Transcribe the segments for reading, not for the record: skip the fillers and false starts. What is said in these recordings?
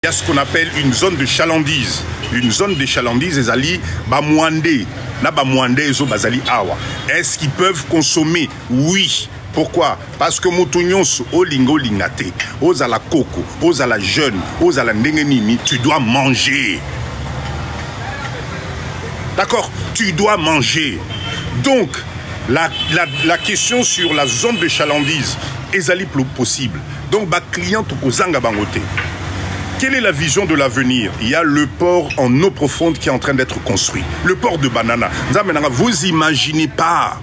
Il y a ce qu'on appelle une zone de chalandise. Une zone de chalandise, les alliés, bamouandé, na bamouandé, zo bazali awa. Est-ce qu'ils peuvent consommer? Oui. Pourquoi? Parce que moutounyons au lingo lingate, aux à la coco, aux à la jeune, aux à la nengenini, tu dois manger. D'accord? Tu dois manger. Donc, la question sur la zone de chalandise est possible. Donc, ma cliente au Zanga Bangote. Quelle est la vision de l'avenir? Il y a le port en eau profonde qui est en train d'être construit. Le port de Banana. Vous imaginez pas.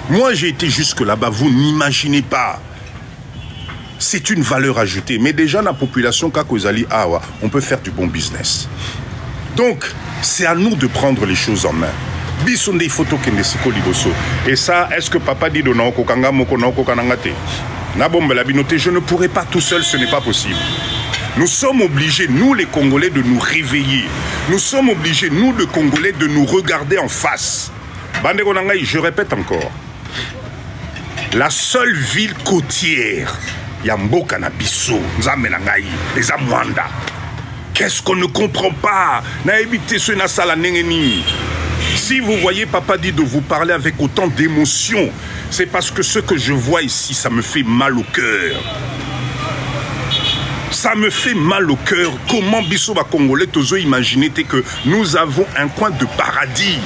Moi, j'ai été jusque là-bas. Vous n'imaginez pas. C'est une valeur ajoutée. Mais déjà, dans la population, on peut faire du bon business. Donc, c'est à nous de prendre les choses en main. Bisonde photo kendesiko liboso. Et ça, est-ce que papa dit de Naoko Kanga Moko Naoko Kanangate? Nabombe la binote, je ne pourrai pas tout seul, ce n'est pas possible. Nous sommes obligés, nous les Congolais, de nous réveiller. Nous sommes obligés, nous les Congolais, de nous regarder en face. Bandeko Nangai, je répète encore. La seule ville côtière, Yamboka Nabiso, Nzambe Nangai, les Amwanda. Qu'est-ce qu'on ne comprend pas? Si vous voyez Papa dit de vous parler avec autant d'émotion, c'est parce que ce que je vois ici, ça me fait mal au cœur. Ça me fait mal au cœur. Comment Bissoba Congolais, Tozo, imaginez que nous avons un coin de paradis.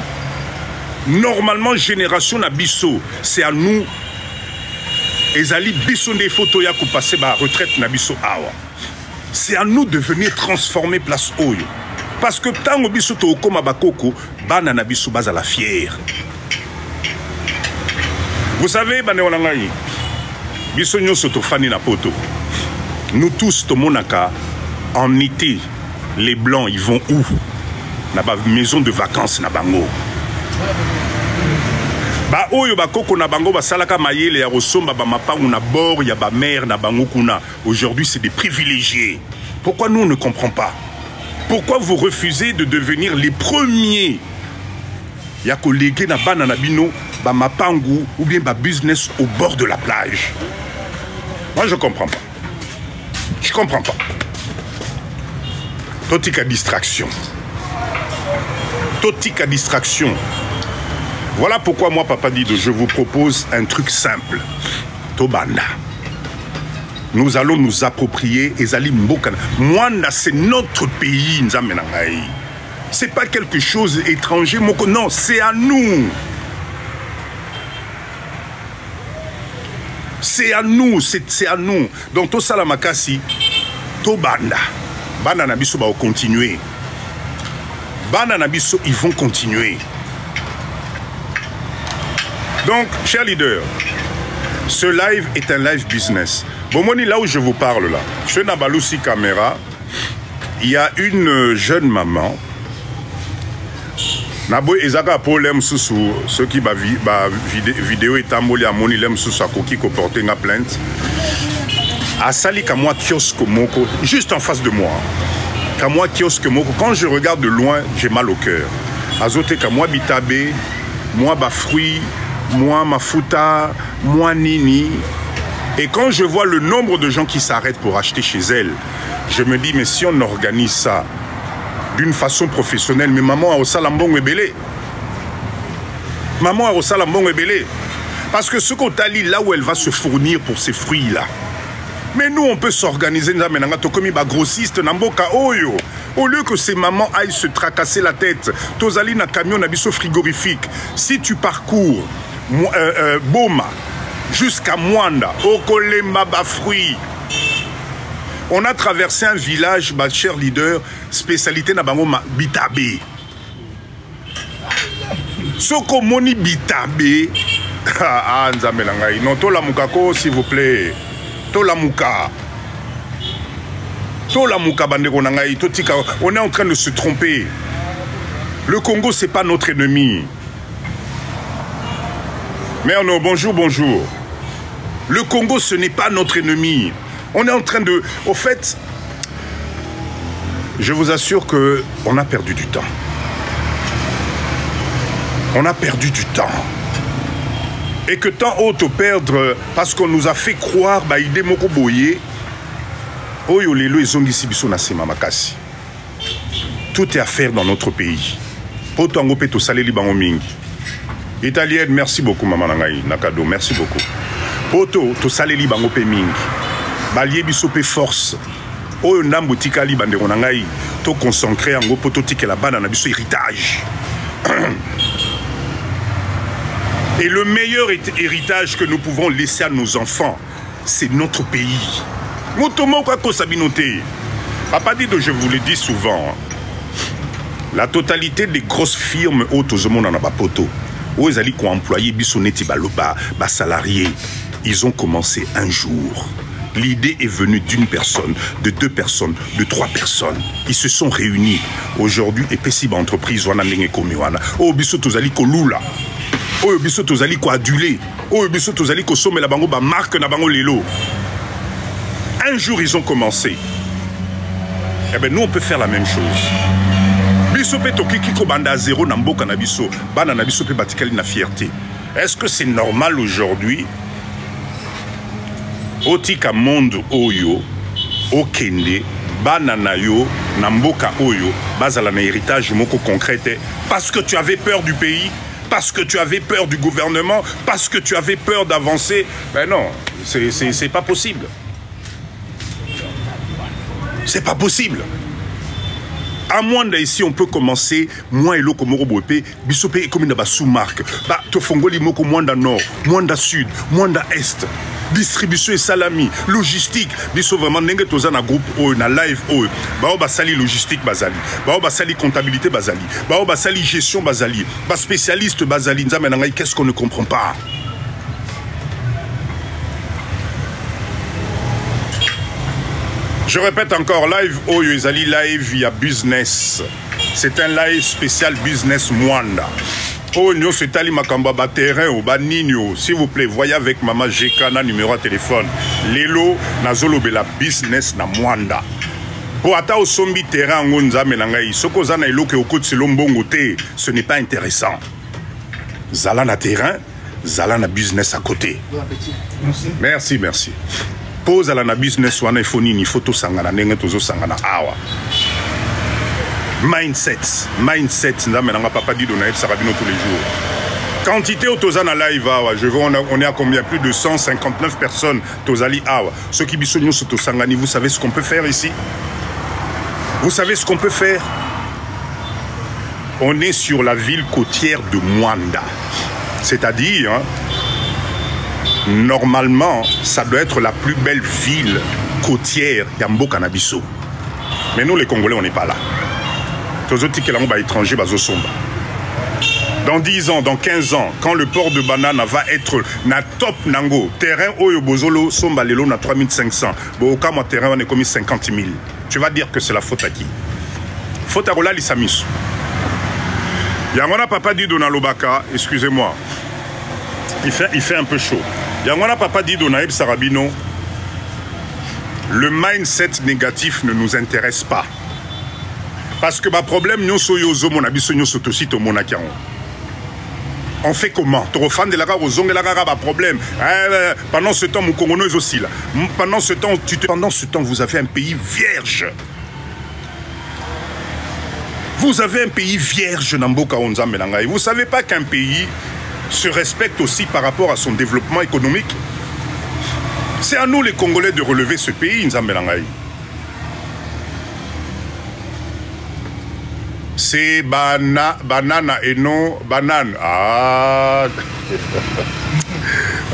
Normalement, génération Nabiso, c'est à nous. Ezali Bisso des photos qui passent à retraite Nabiso Awa. C'est à nous de venir transformer place Oyo. Parce que tant que Bisso Tokoma Bakoko, Bana Nabiso Baza la fière. Vous savez, Banéolangaï, Bisso Nyosoto Fani Napoto. Nous tous, Tomonaka, en été, les Blancs, ils vont où? Dans la maison de vacances, na bango. Ba oyo ba koko na bango ba salaka mayele ya rosomba ba mapangu na bord ya ba mère na bango kuna. Aujourd'hui, c'est des privilégiés. Pourquoi nous on ne comprend pas? Pourquoi vous refusez de devenir les premiers? Ya collègues na banana bino ba mapangu ou bien ba business au bord de la plage. Moi je comprends pas. Je comprends pas. Totika distraction. Totika distraction. Voilà pourquoi moi, Papa Dido, je vous propose un truc simple. Tobanda. Nous allons nous approprier Ezali Mbokana. Mwanda, c'est notre pays, Nzamenangaï. C'est pas quelque chose d'étranger. Non, c'est à nous. C'est à nous, c'est à nous. Donc, tout ça, la makasi, Tobanda. Bana Nabiso va continuer. Bana Nabiso, ils vont continuer. Donc, chers leaders, ce live est un live business. Bon, moi, là où je vous parle, là, je suis dans Balousi Caméra. Il y a une jeune maman. Nabo ezaka problème sous ceux qui ba vidéo est amboli à moni lem sous à coquille ko porter une plainte. À sali kamwa kiosque moko juste en face de moi. Kamwa kiosque moko quand je regarde de loin, j'ai mal au cœur. Azote kamwa bitabe, moi ba fruit, moi mafuta, moi nini. Et quand je vois le nombre de gens qui s'arrêtent pour acheter chez elle, je me dis mais si on organise ça d'une façon professionnelle, mais maman a au salambon ebélé. Maman a au salambon ebélé. Parce que ce qu'on t'a dit là où elle va se fournir pour ces fruits-là. Mais nous, on peut s'organiser, comme grossiste, au lieu que ces mamans aillent se tracasser la tête, Tozali na camion na biso frigorifique. Si tu parcours Boma jusqu'à Mwanda, Okolema ba fruits. On a traversé un village, ma cher leader, spécialité na bango bitabe. Soko moni bitabe. Ah, nzamelangai. Non, to la mukako, s'il vous plaît. To la muka. To la muka bandeko nangai. On est en train de se tromper. Le Congo, c'est pas notre ennemi. Mais non, bonjour, bonjour. Le Congo, ce n'est pas notre ennemi. On est en train de... Au fait, je vous assure qu'on a perdu du temps. On a perdu du temps. Et que tant auto perdre, parce qu'on nous a fait croire, bah, idée moko boye, Oyo lelo ezongisi biso na sema makasi. Tout est à faire dans notre pays. Poto ango pe to saleli bango mingi. Italienne, merci beaucoup maman nangai nakado, merci beaucoup. Poto to saleli bango pe mingi. Balie biso pe force. Oyo ndambo tikali bandeko nangai to consacrer ango poto tikela bana na biso héritage. Et le meilleur héritage que nous pouvons laisser à nos enfants, c'est notre pays. Papa dit, je vous le dis souvent, la totalité des grosses firmes autres au monde en a pas poto. Où ils allaient employer bisoneti baloba, salariés, ils ont commencé un jour. L'idée est venue d'une personne, de 2 personnes, de 3 personnes. Ils se sont réunis. Aujourd'hui, et Pessiba entreprise, on a n'engé komiwana. Oh, biso tozali ko lula. Oh, biso tozali ko adulé. Oh, biso tozali ko somme la bango ba marque na bango lelo. Un jour, ils ont commencé. Eh bien, nous, on peut faire la même chose. Biso pe tokiki ko banda zéro na mboka na biso. Bana na biso pe batikali na fierté. Est-ce que c'est normal aujourd'hui? Otika monde oyo, okende, banana yo, namboka oyo, bazala na héritage moko concrète, parce que tu avais peur du pays, parce que tu avais peur du gouvernement, parce que tu avais peur d'avancer. Ben non, c'est pas possible. C'est pas possible. À Mwanda ici, on peut commencer, moi et l'autre Komoro Boepé, Bisopé comme une sous-marque. Bah, Tofongoli Moko Mwanda Nord, Mwanda Sud, Mwanda Est. Distribution et salami, logistique, biso vraiment n'engé tozana groupe o na live o, bao basali logistique bazali, bao basali comptabilité bazali, bao basali gestion bazali, ba spécialiste bazali, nzame nangai qu'est-ce qu'on ne comprend pas? Je répète encore, live o yezali live via business. C'est un live spécial business Mwanda. Oh, nous, c'est Ali Makamba, terrain ou Baninio. S'il vous plaît, voyez avec Maman Jekana, numéro de téléphone. Lelo, Nazolo Bela business na Mwanda. Pour ata au sombi terrain, Ngonza Menangai, Sokozana Elo ke okot Selombongo te, ce n'est pas intéressant. Zala na terrain, Zala na business à côté. Bon appétit. Merci, merci. Pose à la business, wana ifonini, photo sangana, nenge tozo sangana, awa. Mindset, nous papa dit Donaïf Sarabino tous les jours. Quantité au Tozana live, je vois on est à combien? Plus de 159 personnes Tozali Awa. Ceux qui bisogno sur Tosangani, vous savez ce qu'on peut faire ici? Vous savez ce qu'on peut faire? On est sur la ville côtière de Mwanda. C'est-à-dire, hein, normalement, ça doit être la plus belle ville côtière d'Ambo Canabiso. Mais nous les Congolais, on n'est pas là. Dans 10 ans, dans 15 ans, quand le port de Banana va être na top nango, terrain oyo bozolo somba lelo na 3500, boka mo terrain on est commis 50 000. Tu vas dire que c'est la faute à qui? Faute à Rola Lissamis. Yangona papa dit Dona Lobaka, excusez-moi. Il fait un peu chaud. Yangona papa dit Dona Eb Sarabino. Le mindset négatif ne nous intéresse pas. Parce que ma problème, nous sommes mon abisso, nous sommes aussi au Monacan. On fait comment? Tu refais de la gare aux ongles, la gare a problème. Pendant ce temps, mon Congo est aussi là. Pendant ce temps, vous avez un pays vierge. Vous avez un pays vierge, Namboka Onza Melangaï. Vous ne savez pas qu'un pays se respecte aussi par rapport à son développement économique? C'est à nous, les Congolais, de relever ce pays, Nza Melangaï. C'est banana et non banane. Ah,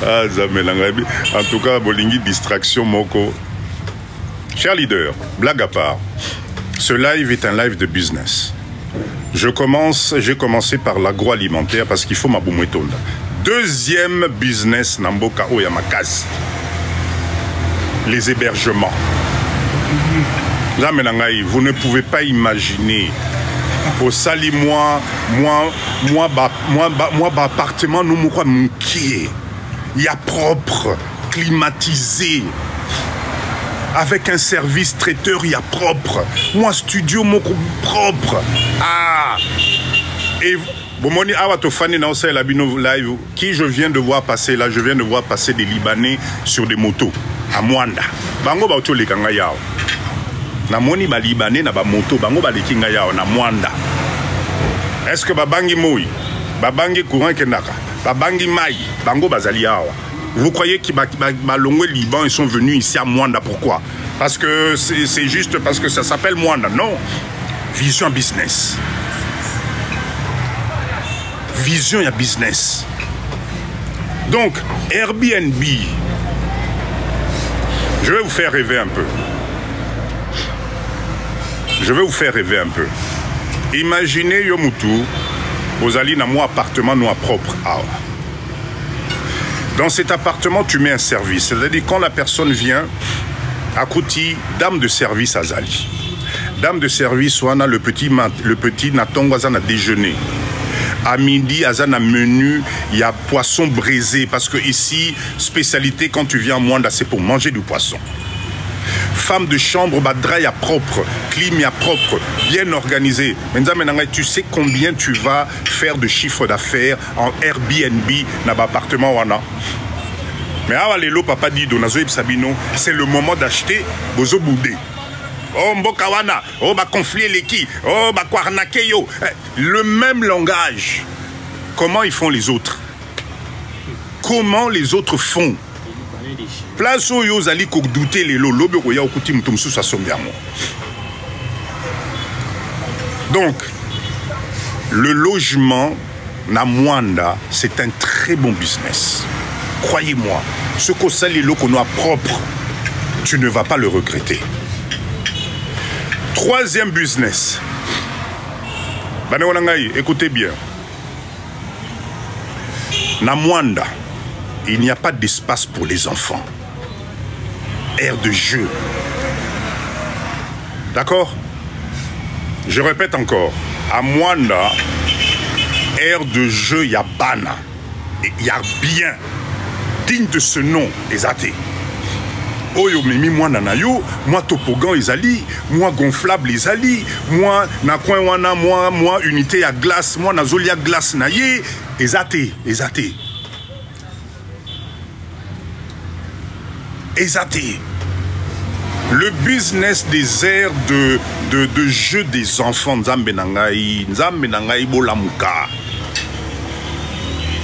en tout cas, Bolingi, distraction, Moko. Cher leader, blague à part, ce live est un live de business. J'ai commencé par l'agroalimentaire parce qu'il faut ma boumouetonda. Deuxième business, Namboka Oyamakaz. Les hébergements. Là, vous ne pouvez pas imaginer. Au sali moi appartement nous moi moukié. Il y a propre, climatisé. Avec un service traiteur, il y a propre. Moi studio mon propre. Ah. Et Bomoni Awatofani Naosa Labino Live qui je viens de voir passer là, je viens de voir passer des Libanais sur des motos à Mwanda. Bango Baoto les Kangayao. na moni ba libanais na ba moto bango ba lekinga yao na mwanda. Est-ce que babangi moi, babangi courant kendaka, babangi mai, bango bazali yawa. Vous croyez qu'ils Malongwe Liban ils sont venus ici à Mwanda, pourquoi? Parce que c'est juste parce que ça s'appelle Mwanda. Non. Vision business. Vision et business. Donc, Airbnb, je vais vous faire rêver un peu. Je vais vous faire rêver un peu. Imaginez Yomutu, vous allez dans mon appartement noir propre. Dans cet appartement, tu mets un service. C'est-à-dire quand la personne vient, à Kouti, dame de service à Zali. Dame de service, on a le petit Natong à déjeuner. À midi, à un menu, il y a poisson braisé. Parce que ici, spécialité, quand tu viens à Mwanda, c'est pour manger du poisson. Femme de chambre, badraille à propre, clim à propre, bien organisé. Tu sais combien tu vas faire de chiffre d'affaires en Airbnb dans l'appartement wana. Mais avalelo papa dit Donazo Sabino, c'est le moment d'acheter Bozo Boudé. Oh mbokawana, oh ba conflit les qui, oh ba kwarnake yo. Le même langage. Comment ils font les autres? Comment les autres font? Place où ils allaient douter les lots, donc, le logement na Mwanda, c'est un très bon business. Croyez-moi, ce qu'on sait les lots qu'on a propres, tu ne vas pas le regretter. Troisième business. Écoutez bien. Na Mwanda, il n'y a pas d'espace pour les enfants. Aire de jeu. D'accord? Je répète encore. À Mwanda, aire de jeu, il y a Bana. Il y a bien. Digne de ce nom, les athées. Oyo mimi Mwanda na yo, moi topogan ezali, moi gonflable ezali, moi na coin wana, moi unité à glace, moi na zolia glace na ye, ezate. Exacté. Le business des aires de jeu des enfants, Nzambe nangai bolamuka.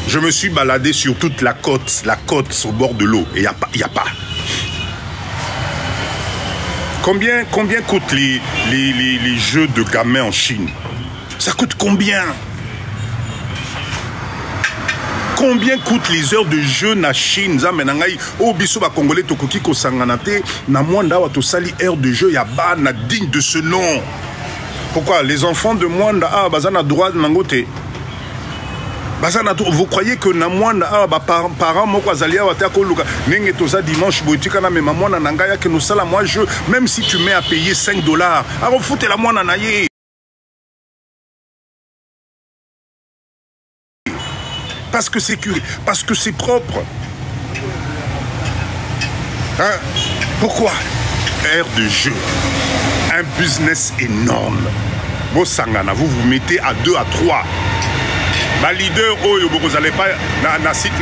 Je me suis baladé sur toute la côte au bord de l'eau, et il n'y a pas. Combien coûtent les jeux de gamins en Chine? Ça coûte combien? Combien coûtent les heures de jeu en Chine? Congolais tokoki ko sanganate na Mwanda wa tosali heure de jeu ya bana digne de ce nom. Pourquoi les enfants de Mwanda bazana droit nangote? Vous croyez que na Mwanda parents moko azali wa ta ko luka nenge toza dimanche boitika na mema mwana nangaya que nous sala moi jeu même si tu mets à payer $5 foute la mwana na ye. Parce que c'est propre. Hein? Pourquoi? Aire de jeu. Un business énorme. Bosangana, vous vous mettez à 2 à 3. Ma leader, vous n'allez pas na site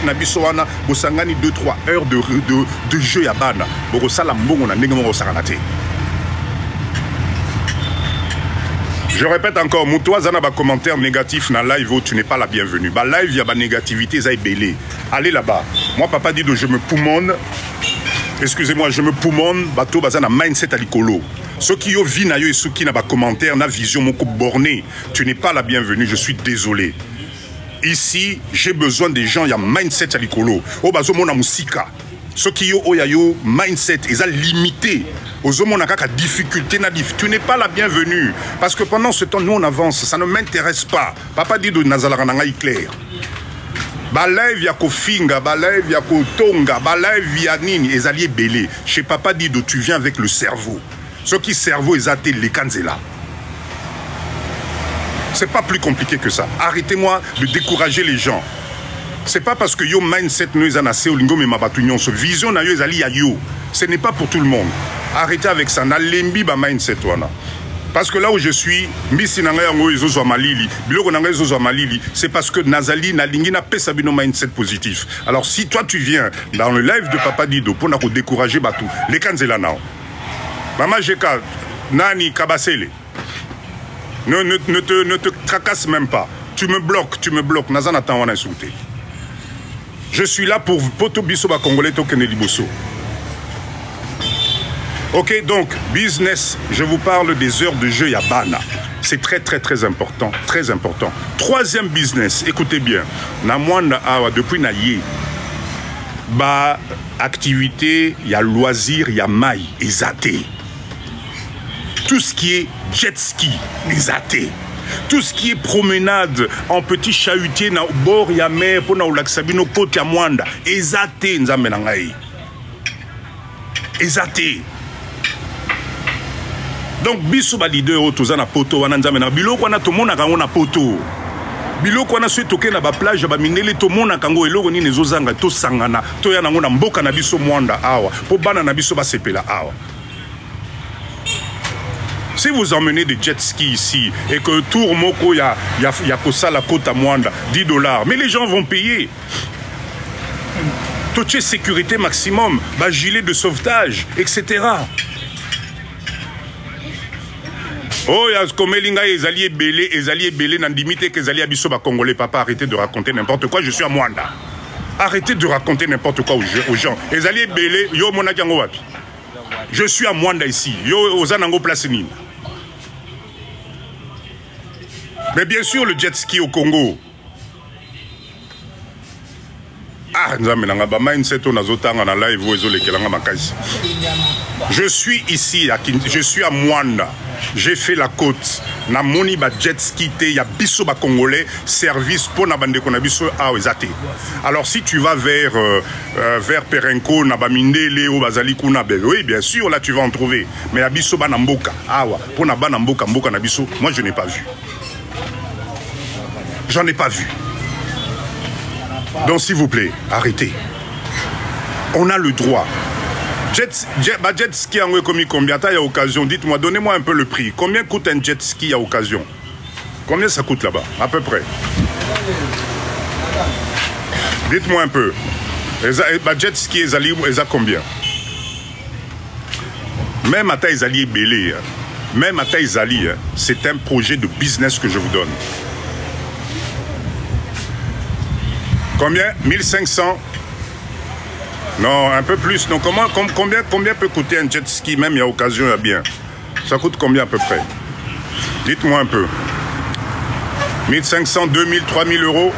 nabiso wana, bosangani 2-3 heures de jeu à bana. Bosala mbongo na ndenge mo sanganate. Je répète encore, Moutoua Zana ba commentaire négatif dans live où tu n'es pas la bienvenue. Bah live, il y a ba négativité, ça est belé. Allez là-bas. Moi, papa dit que je me poumonne. Excusez-moi, je me poumonne. Bateau bazana mindset à l'icolo. Ceux qui ont vu et ceux qui n'ont pas commentaire, na vision moko borné. Tu n'es pas la bienvenue. Je suis désolé. Ici, j'ai besoin des gens. Il y a mindset à l'icolo. Oh bazo mona musika. Ceux qui ont yo mindset, ils ont limité. Aux hommes, on a qu'à difficulté. Tu n'es pas la bienvenue. Parce que pendant ce temps, nous, on avance. Ça ne m'intéresse pas. Papa dit de Nazalarananga clair. Balai yako finga, balai yako tonga, balai via nini, les alliés belés. Chez Papa dit de tu viens avec le cerveau. Ce qui cerveau est athée, les kanzela. C'est pas plus compliqué que ça. Arrêtez-moi de décourager les gens. C'est pas parce que yo mindset nous en assez olingo mais mabatunion ce vision na yo ezali ya yo. Ce n'est pas pour tout le monde. Arrêtez avec ça. Na lembi ba mindset wana. Parce que là où je suis, mbisi nanga yango ezozo malili, biloko nanga ezozo malili, c'est parce que Nazali na lingi na pesa bino mindset positif. Alors si toi tu viens dans le live de Papa Dido pour na ko décourager batou, les kanzela nao. Mama Jeka, Nani Kabasele. Ne te tracasse même pas. Tu me bloques. Nazan attend, on a insulté. Je suis là pour Poto Bisoba Congolais Tokene Liboso. Ok, donc, business, je vous parle des heures de jeu Yabana. C'est très important, très important. Troisième business, écoutez bien. Namwanda Awa, depuis Naye, bah, activité, il y a loisir, il y a maille, exaté. Tout ce qui est jet ski, exaté. Tout ce qui est promenade en petit chahutier, na bord ya mer, pour na ulaksabino kote ya Mwanda, exaté, nzambe na ngai. Exaté. Donc, biso ba leader otoza na poto wana nzambe na biloko wana tomona kango na poto. Biloko wana so toke na ba plage ba minele tomona kango eloko nini ezozanga to sangana to ya nango na mboka na biso Mwanda awa po bana na biso ba sepela awa. Si vous emmenez des jet ski ici et que tour moko ya kosala kota Mwanda $10, mais les gens vont payer. Toche sécurité maximum, ba gilet de sauvetage, etc. Oh, il y a comme Elinga et Ezali Belé, Nandimite, que Ezali Abisso, Congolais, papa, arrêtez de raconter n'importe quoi, je suis à Mwanda. Arrêtez de raconter n'importe quoi aux gens. Ezali Belé, yo monakango wapi. Je suis à Mwanda ici, yo ozanango place nini. Mais bien sûr, le jet ski au Congo. Ah, je suis ici, je suis à Mwanda. J'ai fait la côte. Na moni ba jet ski te ya biso ba congolais service pour na bande konabiso a ezate. Alors si tu vas vers Perenco na ba mindele ou bazali kuna bel. Oui, bien sûr, là tu vas en trouver. Mais abiso ba namboka. Awa, pour na ba namboka mboka na biso, moi je n'ai pas vu. J'en ai pas vu. Donc s'il vous plaît, arrêtez. On a le droit. Jet ski en commis combien il y a occasion? Dites-moi, donnez-moi un peu le prix. Combien coûte un jet ski à occasion? Combien ça coûte là-bas, à peu près? Dites-moi un peu. Jet ski, ils ont combien? Même à Taïzali et Belé, même à Taïzali, c'est un projet de business que je vous donne. Combien? 1500. Non, un peu plus. Donc, combien peut coûter un jet ski, même il y a occasion, il y a bien? Ça coûte combien à peu près? Dites-moi un peu. 1500, 2000, 3000 euros?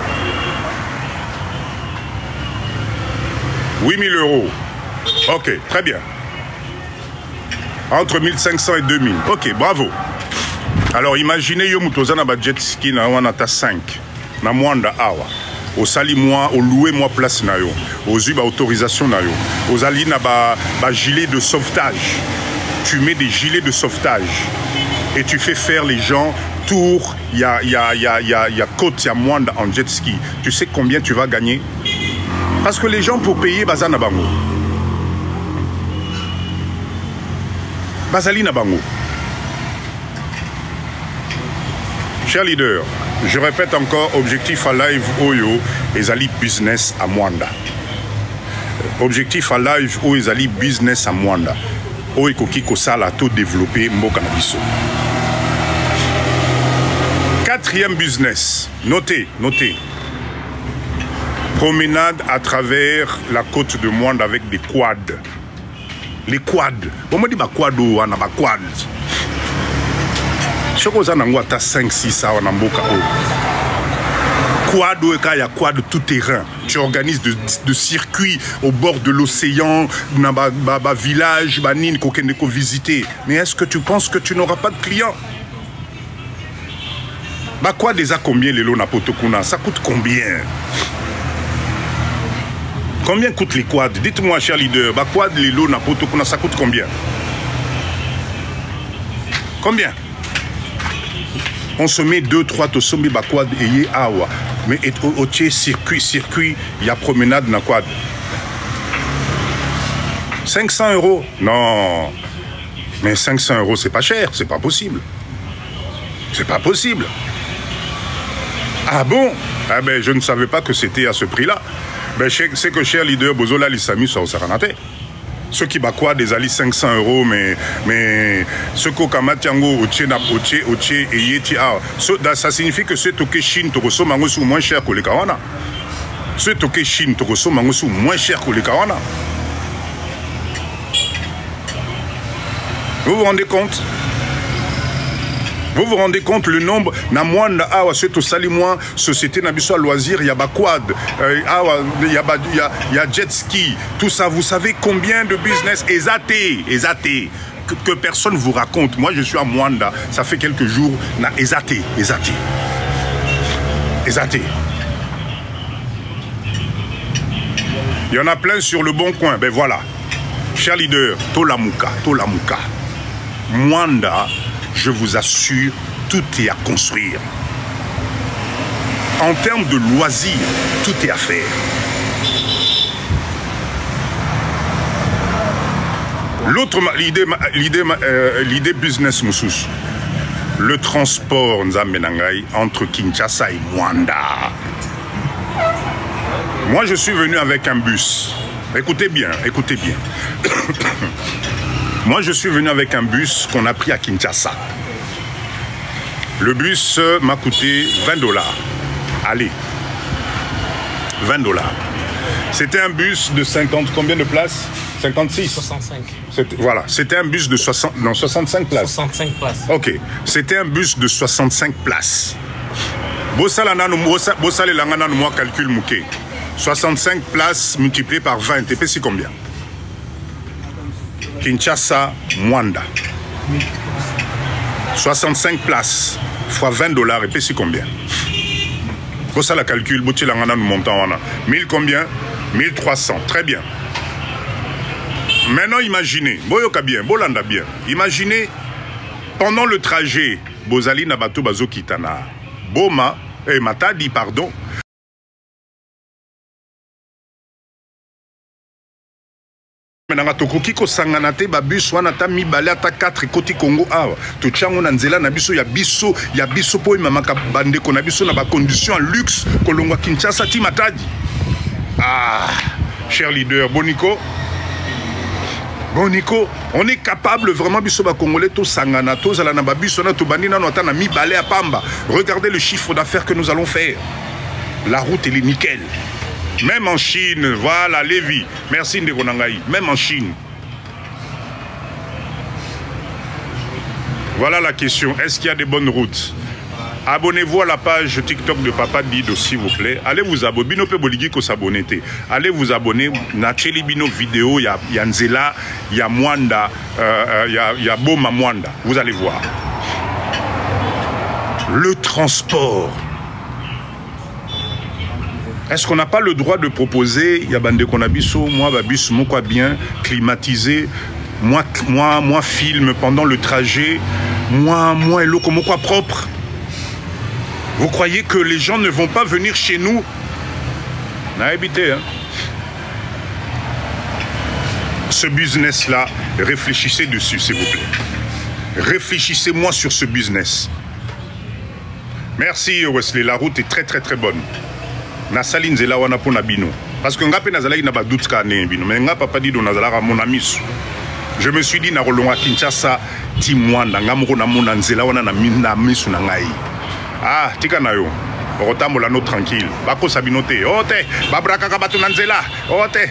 8000 euros. Ok, très bien. Entre 1500 et 2000. Ok, bravo. Alors, imaginez, yo mutozana ba jet ski na wana ta 5. Na Mwanda awa. Au sali moi, au loué moi place na yo, aux eu autorisation na yo, aux ali na ba gilet de sauvetage. Tu mets des gilets de sauvetage et tu fais faire les gens tour. Il y a côte, il y a Mwanda en jet ski. Tu sais combien tu vas gagner? Parce que les gens pour payer bazana bango. Bazali na bango. Cher leader, je répète encore, objectif à live Oyo, Ezali business à Mwanda. Objectif à live Oyo, Ezali business à Mwanda. Oyo Kiko Sala tout développé Mboka Nabiso. Quatrième business, notez. Promenade à travers la côte de Mwanda avec des quads. Les quads. On me dit quad ou on a quad. Je pense que vous avez 5-6 ans en Mboka. Quad, il y a quad tout terrain. Tu organises de circuits au bord de l'océan, dans un village, il faut visiter. Mais est-ce que tu penses que tu n'auras pas de clients? Quad déjà combien les lots na Potokuna? Ça coûte combien? Combien coûtent les quads? Dites-moi, cher leader, quad les lots na Potokuna, ça coûte combien? Combien? On se met 2-3 tosombi quad et awa. Mais au circuit, il y a promenade na quad. 500 euros? Non. Mais 500 euros, c'est pas cher, c'est pas possible. C'est pas possible. Ah bon? Ah ben, je ne savais pas que c'était à ce prix-là. Ben, c'est que cher leader, Bozola Lissami, ça au Saranate. Ceux qui bakwa des ali 500 €, mais ce qu'on kamatiango oche et yeti ça signifie que ce toke Chine to reso mango sous moins cher que les kawana. Ce toke Chine to reso mango sous moins cher que les kawana. Vous vous rendez compte? Vous vous rendez compte le nombre na mwanda awa c'est au sali moins société na biso loisir il y a quad il y a jet ski tout ça vous savez combien de business esaté que personne vous raconte. Moi je suis à Mwanda, ça fait quelques jours na esaté. Il y en a plein sur le bon coin. Ben voilà. Cher leader, Tolamuka. Mwanda, je vous assure, tout est à construire. En termes de loisirs, tout est à faire. L'autre, l'idée business Moussous, le transport Nzamenangai entre Kinshasa et Mwanda. Moi, je suis venu avec un bus. Écoutez bien. Moi, je suis venu avec un bus qu'on a pris à Kinshasa. Le bus m'a coûté 20 $. Allez, 20 $. C'était un bus de 50, combien de places? 56 65. Voilà, c'était un bus de 65 places. 65 places. Ok, c'était un bus de 65 places. Moi calcul mouké. 65 places multipliées par 20, et puis c'est combien? Kinshasa, Mwanda. 65 places fois 20 $, et puis c'est combien? Pour ça, la calcul, nous montons 1000 combien? 1300, très bien. Maintenant, imaginez, Boyoka bien, Bolanda bien. Imaginez, pendant le trajet, Bozali Nabato Bazo Kitana, Boma, et Matadi, pardon. Maintenant, tokoki ko sanganate babus wana ta mibale ata 4 koti Congo awa. To chango na nzela na biso ya biso po mamaka bande ko na biso na ba conditions en luxe kolongwa Kinshasa ti Matadi. Ah, cher leader Boniko, on est capable vraiment biso ba congolais to sangana to zala na babus wana to bandina no ata na mibale a pamba. Regardez le chiffre d'affaires que nous allons faire. La route elle est nickel. Même en Chine, voilà, Lévi. Merci Ndegonangaï. Même en Chine. Voilà la question. Est-ce qu'il y a des bonnes routes? Abonnez-vous à la page TikTok de Papa Dido, s'il vous plaît. Allez vous abonner. Bino pe boligi ko s'abonner. Allez vous abonner. Na cheli bino vidéo. Il y a Nzela, il y a Mwanda, il y a Boma Mwanda. Vous allez voir. Le transport. Est-ce qu'on n'a pas le droit de proposer, Yabande Konabiso, moi, Babus, mon quoi bien, climatisé, moi, film pendant le trajet, moi, hello, comme quoi propre. Vous croyez que les gens ne vont pas venir chez nous? On a habité, hein. Ce business-là, réfléchissez dessus, s'il vous plaît. Réfléchissez-moi sur ce business. Merci, Wesley. La route est très, très, très bonne. Nasali nzela wana pona bino parce que ngape nazalaki na ba doute ka ne bino mais nga Papa Dido nazalaka mon ami. Je me suis dit na rolonga Kinshasa ti Mwanda ngamoko na mona nzela wana na misu na ngai. Ah tika na yo okotambola no tranquille bako sabino te ote babraka ka batu na nzela ote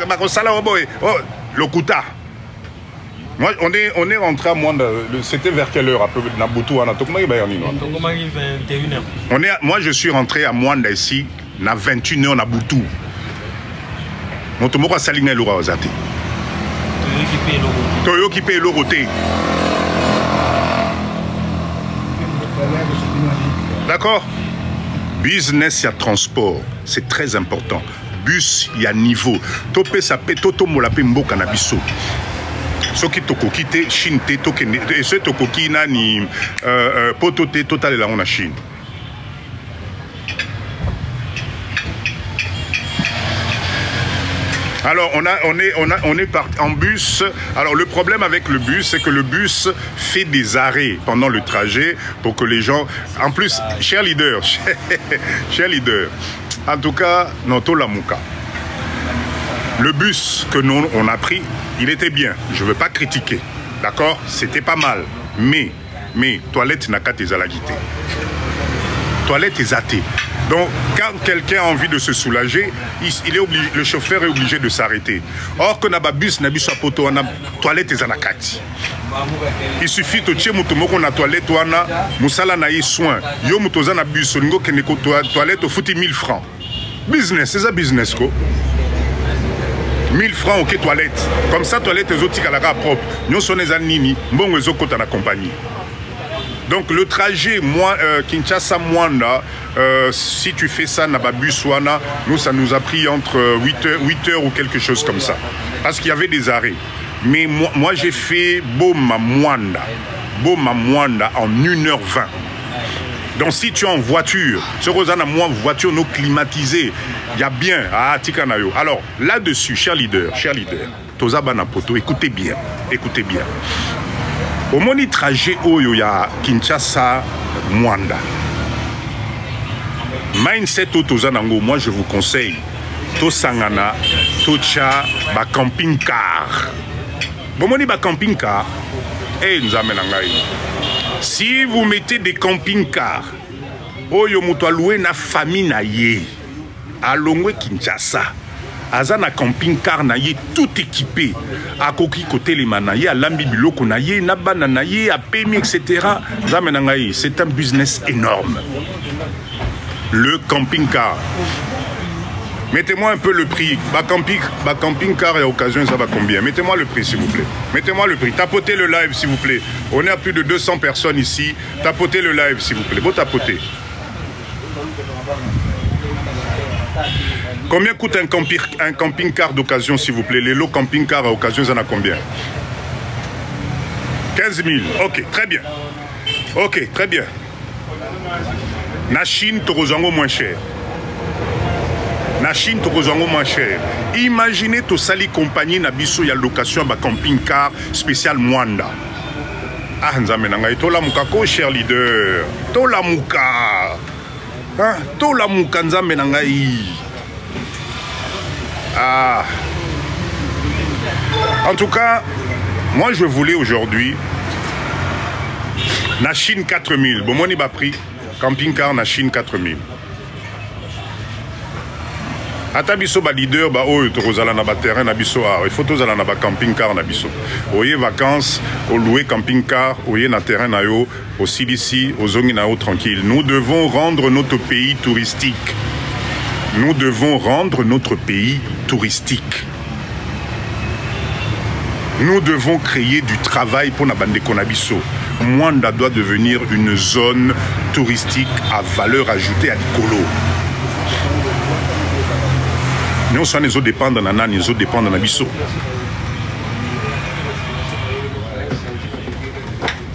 bako sala oboy lokuta. Moi, on est rentré à Mwanda, c'était vers quelle heure à peu près? Moi, je suis rentré à Mwanda ici, à 21h à Boutou. Motomoka Salina Loura Ozate. Toyo qui paye l'oroté. D'accord? Business, il y a transport, c'est très important. Bus, il y a niveau. Topé sa pe toto molape mboka na biso. Soki tokoki te Chine te tokende et ce tokoki nani poto te total la on a Chine. Alors on est parti en bus. Alors le problème avec le bus, c'est que le bus fait des arrêts pendant le trajet pour que les gens. En plus, cher leader, en tout cas, Noto Lamuka. Le bus que nous, on a pris, il était bien. Je ne veux pas critiquer. D'accord? C'était pas mal. Mais, toilette n'a qu'à tes alaguités. Toilette est athée. Donc, quand quelqu'un a envie de se soulager, il est obligé, le chauffeur est obligé de s'arrêter. Or, que na bus na biso poto na toilette est anakati. Il suffit de tché muto moko na toilette wana musala na yi soin. Yo muto za na bus ngo keneko toilette au fouti 1000 francs. Business, c'est ça business ko. 1000 francs ok toilette. Comme ça toilette les autres kalaka propre. Nyo soneza nini mbongo ezokota na compagnie. Donc le trajet Kinshasa-Mwanda, si tu fais ça, Nababuswana, nous ça nous a pris entre 8 heures ou quelque chose comme ça. Parce qu'il y avait des arrêts. Mais moi j'ai fait Boma-Mwanda en 1h20. Donc si tu es en voiture, ce Rosanna, moi, voiture non climatisée, il y a bien, Tikanayo. Alors là-dessus, cher leader, Toza Banapoto, écoutez bien. Au moni trajet oyo ya Kinshasa Mwanda. Mindset otozanango, moi je vous conseille to sangana tocha ba camping car. Bomoni ba camping car nzamenangai. Si vous mettez des camping cars oyo muto aloué na famille na ye alongwe Kinshasa. Azana camping car na ye tout équipé à koki côté les manaye à lambi biloko na ye na banana ye à pemi etc. C'est un business énorme. Le camping car. Mettez-moi un peu le prix. Ba camping car et occasion ça va combien? Mettez-moi le prix s'il vous plaît. Mettez-moi le prix. Tapotez le live s'il vous plaît. On est à plus de 200 personnes ici. Tapotez le live s'il vous plaît. Bon tapotez. Combien coûte un camping-car d'occasion, s'il vous plaît? Les lots camping-car à occasion, ça en a combien? 15 000. Ok, très bien. Ok, très bien. Na Chine, Torozango moins cher. Na Chine, Torozango moins cher. Imaginez to sali compagnie na biso ya location à camping-car spécial Mwanda. Ah, nzamenanga, tola mukako, cher leader. Tola muka. Tola muka nzamenanga. Ah. En tout cas, moi je voulais aujourd'hui na Chine 4000. Bon, moi n'y pas pris camping-car na Chine 4000. Atabiso ba leader ba oh tozala na ba terrain na biso ah il faut tozala na ba camping-car na biso. Oye vacances, au louer camping-car, oye na terrain na yo, aussi d'ici, aux zongi na yo tranquille. Nous devons rendre notre pays touristique. Nous devons rendre notre pays touristique. Nous devons créer du travail pour Nabande Konabiso. Mwanda doit devenir une zone touristique à valeur ajoutée à l'Ikolo. Nous sommes les autres dépendants de Nana, les autres dépendants de Nabiso.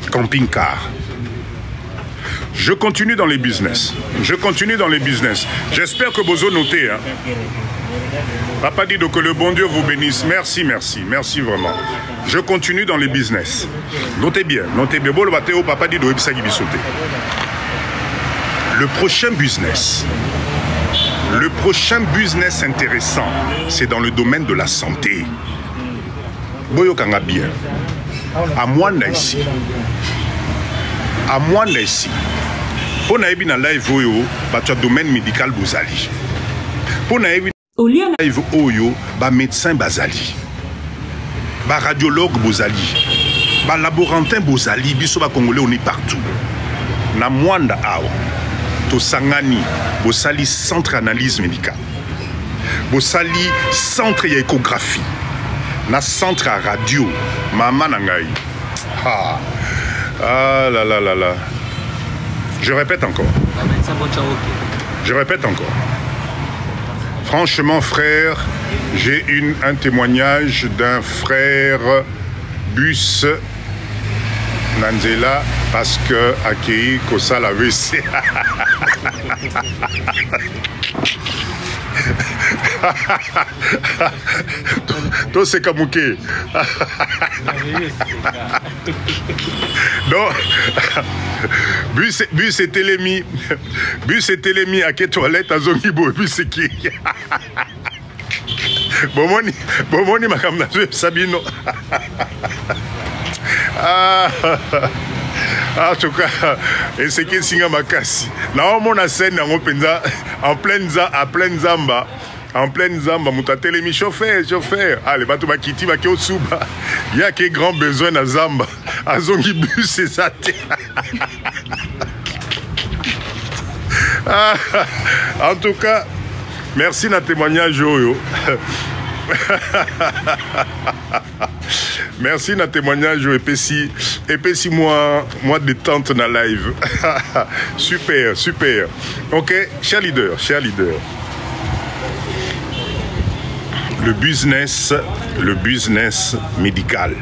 Camping-car. Je continue dans les business. J'espère que vous avez noté. Hein. Papa dit donc que le bon Dieu vous bénisse. Merci vraiment. Je continue dans les business. Notez bien. Papa dit le prochain business intéressant, c'est dans le domaine de la santé. Boyo kanga bien. À Mwanda ici. Pour na ebi na live oyo bato domaine médical bozali. Pour na ebi live oyo ba médecin bazali. Ba radiologue bozali. Ba laborantin bozali biso ba congolais on est partout. Na Mwanda awa to sangani bosali centre analyse médicale. Bosali centre ya échographie. Na centre à radio mama nangai. Ah là là là là. Je répète encore. Franchement, frère, j'ai un témoignage d'un frère bus Nanzela parce que Akei Kosa l'avait WC. Toi c'est Kamouké. Donc, bus et télémi à quelle toilette à Zongibo, bus c'est qui? Bomoni makamna Sabino. En tout cas, et c'est qui singa makasi. Na on a scène en pleine zamba. En pleine zamba, moutatele mi chauffeur. Allez, bato bakiti baki au souba. Il y a que grand besoin na zamba. Azongi bus c'est ça. En tout cas, merci na témoignage Oyo. Merci na témoignage et puis si moi détente na live. Super. OK, cher leader. Le business médical.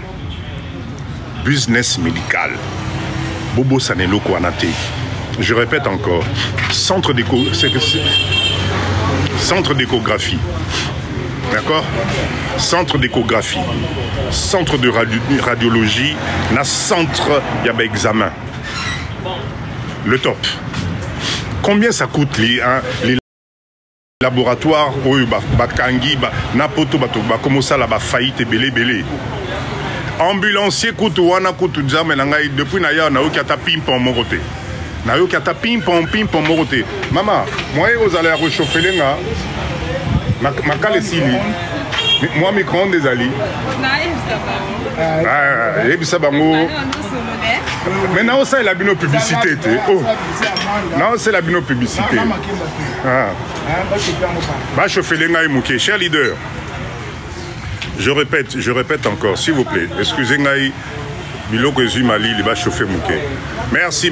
Bobo Sanelo Kouanate. Je répète encore, centre d'échographie. D'accord? Centre d'échographie, centre de radiologie, na centre yaba examen. Le top. Combien ça coûte les laboratoires bakangi napoto comment ça là faillite belé. Ambulancier coûte wana coûte jamais nangai depuis na ya na okata pimpon mon côté. Na okata pimpon mon côté. Maman, moi vous allez réchauffer les gars. Makale sili. Moi micro-ondes des ali. Maintenant ça il a bien publicité. Non, c'est la bino publicité. Va chauffer les gars mouké. Cher leader. Je répète encore, s'il vous plaît. Excusez-moi, Biloko Mali, il va chauffer mouké. Merci.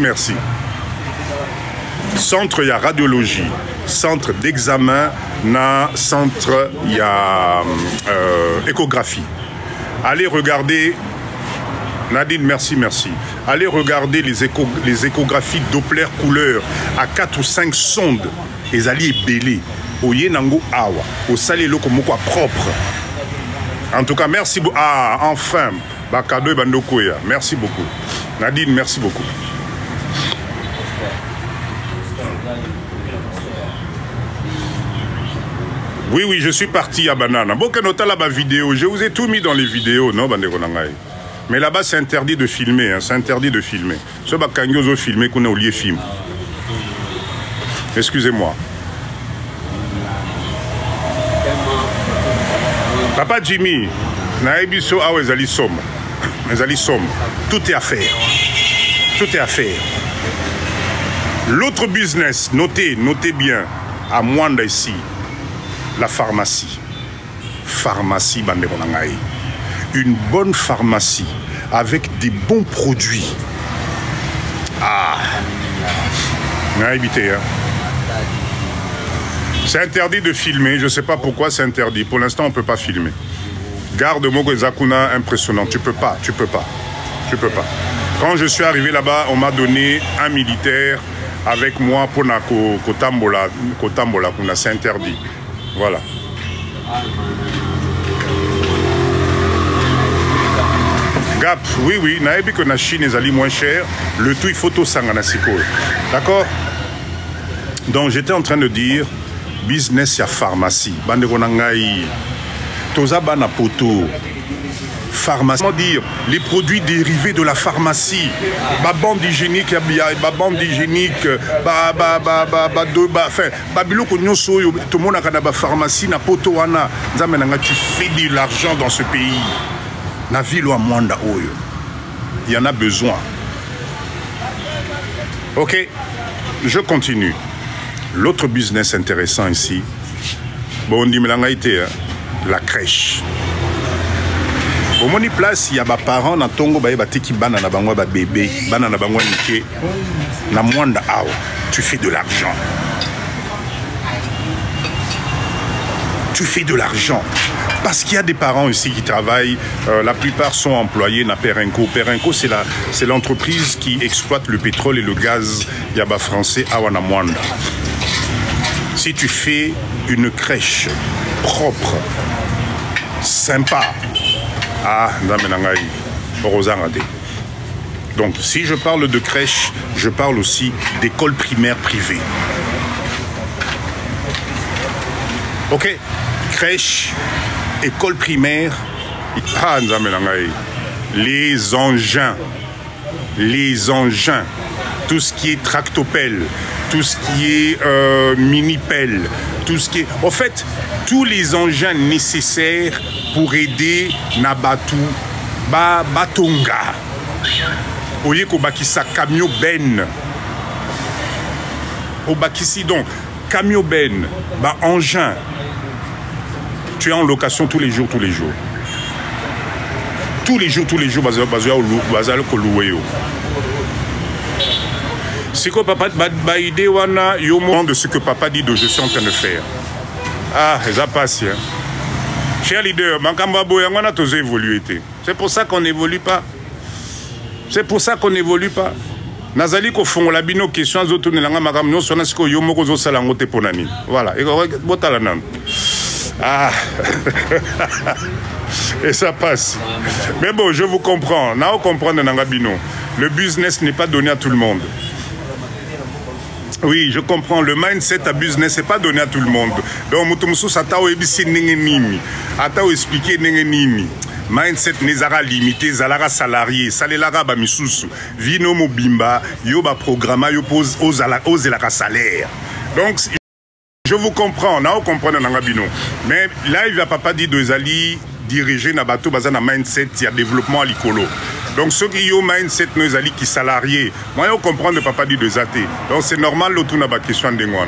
Centre, il y a radiologie. Centre d'examen, na centre, il y a échographie. Allez regarder, Nadine, merci. Allez regarder les échographies Doppler couleur à 4 ou 5 sondes. Les alliés belés. Au Yenango Awa. Au Salé Lokomoko propre. En tout cas, merci beaucoup. Ah, enfin, Bakado et Bandokoya. Merci beaucoup. Nadine, merci beaucoup. Oui, je suis parti à Banana. Bon, quand on a la vidéo, je vous ai tout mis dans les vidéos, non, Bandekonangai. Mais là-bas, c'est interdit de filmer. C'est interdit de filmer. Ce Bakangyozo filmé qu'on a oublié film. Excusez-moi. Papa Jimmy, Naebiso Awezali Somme. Tout est à faire. L'autre business, notez bien, à Mwanda ici, la pharmacie. Pharmacie, Bandekonangai. Une bonne pharmacie avec des bons produits. Ah, Naebité, hein. C'est interdit de filmer, je ne sais pas pourquoi c'est interdit. Pour l'instant, on ne peut pas filmer. Garde-moi Zakuna impressionnant. Tu peux pas. Quand je suis arrivé là-bas, on m'a donné un militaire avec moi pour Kotambola, c'est interdit. Voilà. Gap, oui, naebi que na Chine est allé moins cher. Le tout il faut tout sanganasiko. D'accord? Donc j'étais en train de dire business ya pharmacie. Bande konangai. Tozaba na poto. Pharmacie. Comment dire les produits dérivés de la pharmacie. Bande hygiénique, bande hygiénique, enfin, babiloko nyonso tout le monde a kana ba pharmacie na poto wana. Nzamenanga tu fais de l'argent dans ce pays. Na ville à Mwanda Oyo. Il y en a besoin. Ok, je continue. L'autre business intéressant ici, bon, on dit la crèche. Au moni place, il y a des parents na tongo baye batiki bana na bangwa ba bébé, bana na bangwa nike na Mwanda Awa. Tu fais de l'argent. Parce qu'il y a des parents ici qui travaillent, la plupart sont employés na Perenco. Perenco, c'est l'entreprise qui exploite le pétrole et le gaz yaba français à Wanamwanda. Si tu fais une crèche propre, sympa, donc si je parle de crèche, je parle aussi d'école primaire privée. Ok, crèche école primaire, les engins, tout ce qui est tractopelle, tout ce qui est mini-pelle, tout ce qui est... En fait, tous les engins nécessaires pour aider Nabatu, Batonga. Oye ko bakisa camion ben. Au bakisi donc camion ben, engin. Tu es en location tous les jours. Tous les jours, bazalo ko loué. C'est quoi papa idée wana yo moment de ce que papa dit de je suis en train de faire. Ah, ça passe. Hein. Cher leader, Mankamba Boyangwana tous évolué. C'est pour ça qu'on n'évolue pas. Nazali ko fongo la bino question zo tourner langa makam no sona siko yo moko zo sala ngote ponani. Voilà, et botala nan. Ah. Et ça passe. Mais bon, je vous comprends. Nao comprendre nanga bino. Le business n'est pas donné à tout le monde. Oui, je comprends. Le mindset à business n'est pas donné à tout le monde. Donc, mutumsu satao ebisi nengenimi. Atao expliquer nengenimi. Mindset nezara limité, zalara salarié, salela ba misusu, vino mobimba, yo ba programma, yo pose aux elaka salaire. Donc, je vous comprends, on comprend dans Ngabino. Mais là, il va papa dire de Zali diriger na bateau bazana mindset, il y a développement à l'icolo. Donc, ceux qui ont mindset nos alliés qui salariés, moi, je comprends le papa dit de Zate. Donc, c'est normal, l'autre n'a pas question de moi.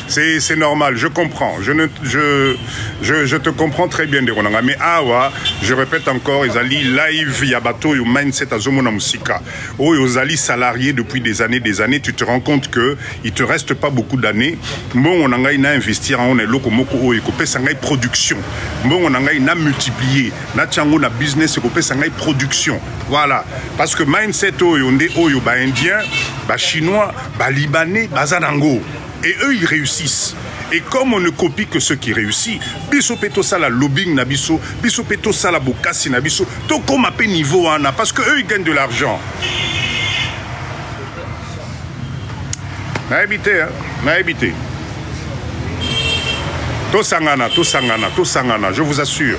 C'est normal, je comprends. Je te comprends très bien, Deronanga. Mais awa, je répète encore, les alliés live, il y a bateau, il y a mindset à Zomona Musika. Oh, les alliés salariés depuis des années, tu te rends compte que il te reste pas beaucoup d'années. Bon, on a investir en lokomoko, oh, et sangai production. Bon, on a multiplié. Na tchango na business, et sangai production. Voilà, parce que mindset oyo ba indien, ba chinois, ba libanais, ba zanango, et eux ils réussissent. Et comme on ne copie que ceux qui réussissent, biso peto sala lobbying na biso peto sala bokasi na biso, to comme à niveau ana, parce que eux ils gagnent de l'argent. Na habité, To sangana, je vous assure.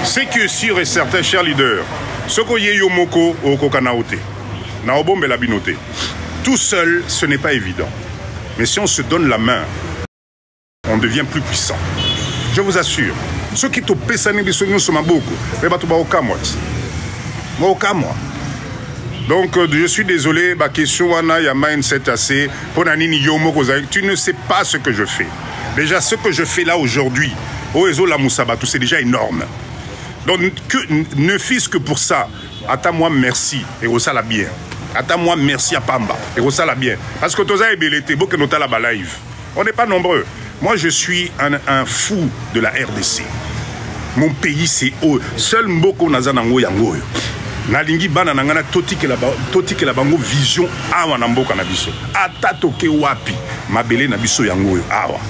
C'est que sûr et certain, chers leaders, ce que yomoko au kokanaote, naobombe la binote. Tout seul, ce n'est pas évident. Mais si on se donne la main, on devient plus puissant. Je vous assure. Ceux qui te pesani bisogno sont beaucoup. Mais bah tu vas au camouat. Donc je suis désolé, ma question wana ya mindset assez pour nanini yomoko. Tu ne sais pas ce que je fais. Déjà ce que je fais là aujourd'hui, au Ezo la Moussabatu, c'est déjà énorme. Donc, ne fût-ce que pour ça, attends-moi merci, et au la bien. Attends-moi merci à Pamba, et au la bien. Parce que Toza et Belete, beaucoup de la live. On n'est pas nombreux. Moi, je suis un fou de la RDC. Mon pays, c'est haut. Seul Mboko Nazanango Yango. Nalingi Bananangana, Toti que la bango vision, Awa Namboka Nabiso. Atatoke Wapi, Mabele Nabiso Yango, Awa.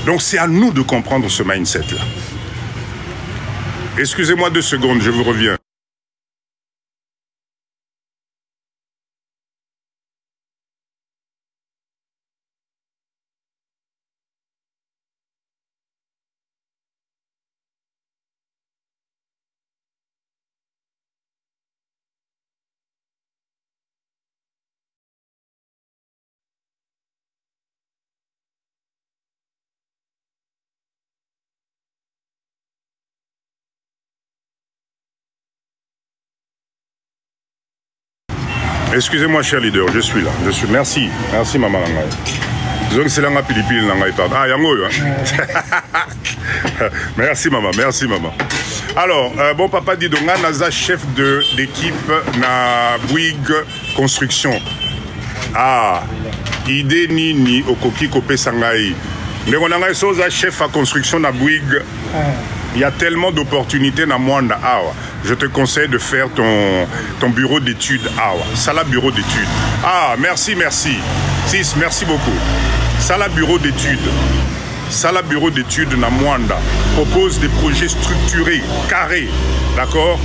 Donc, c'est à nous de comprendre ce mindset-là. Excusez-moi 2 secondes, je vous reviens. Excusez-moi, cher leader, je suis là. Merci. Merci, maman. Donc, c'est là que Philippine, ah, yango, merci, maman. Alors, bon, papa dit donc, Naza, chef d'équipe na Bouygues Construction. Ah, idée nini okoki kopé sangai. Mais on a un chef à construction na Bouygues. Il y a tellement d'opportunités dans Mwanda Awa. Je te conseille de faire ton bureau d'études Awa. Sala bureau d'études. Ah, merci. Sis, merci beaucoup. Sala bureau d'études. Sala bureau d'études dans Mwanda. Propose des projets structurés, carrés. D'accord?